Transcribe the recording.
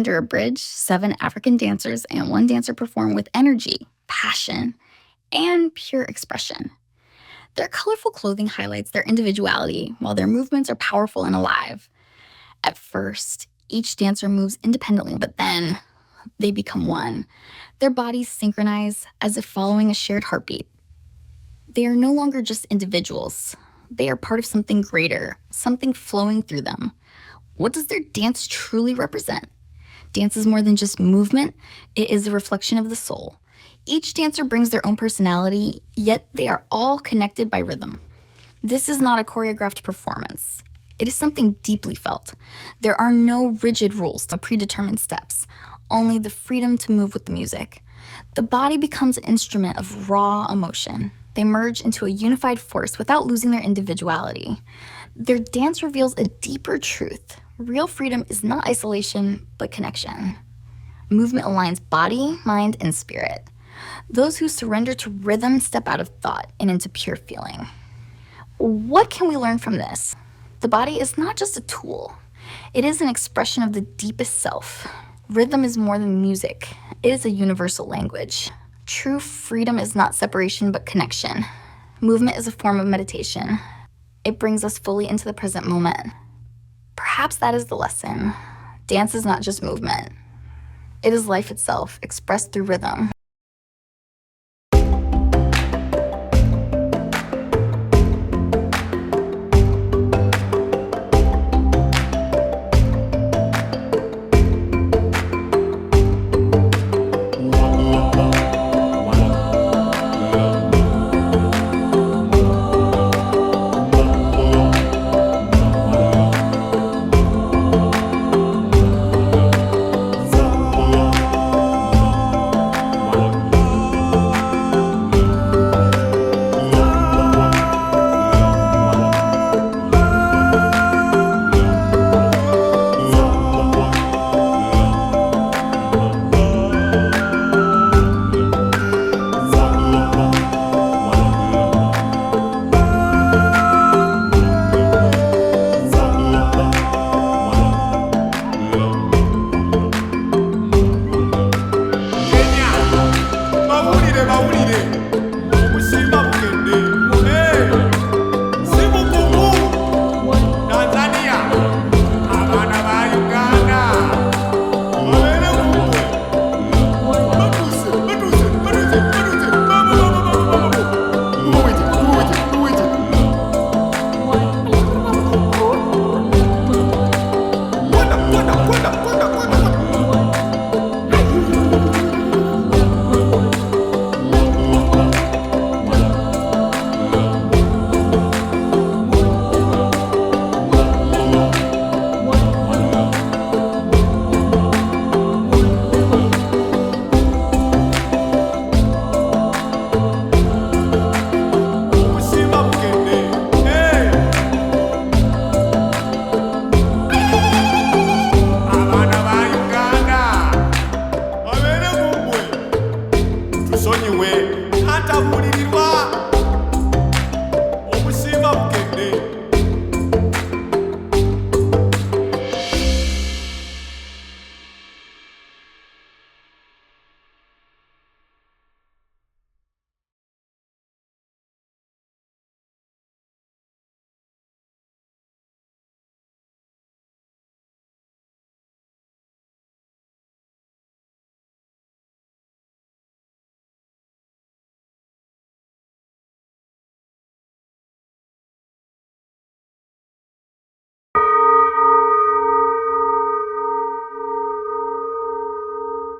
Under a bridge, 7 African dancers and 1 dancer perform with energy, passion, and pure expression. Their colorful clothing highlights their individuality, while their movements are powerful and alive. At first, each dancer moves independently, but then they become one. Their bodies synchronize as if following a shared heartbeat. They are no longer just individuals. They are part of something greater, something flowing through them. What does their dance truly represent? Dance is more than just movement, it is a reflection of the soul. Each dancer brings their own personality, yet they are all connected by rhythm. This is not a choreographed performance. It is something deeply felt. There are no rigid rules, no predetermined steps, only the freedom to move with the music. The body becomes an instrument of raw emotion. They merge into a unified force without losing their individuality. Their dance reveals a deeper truth. Real freedom is not isolation, but connection. Movement aligns body, mind, and spirit. Those who surrender to rhythm step out of thought and into pure feeling. What can we learn from this? The body is not just a tool. It is an expression of the deepest self. Rhythm is more than music. It is a universal language. True freedom is not separation, but connection. Movement is a form of meditation. It brings us fully into the present moment. Perhaps that is the lesson. Dance is not just movement. It is life itself, expressed through rhythm.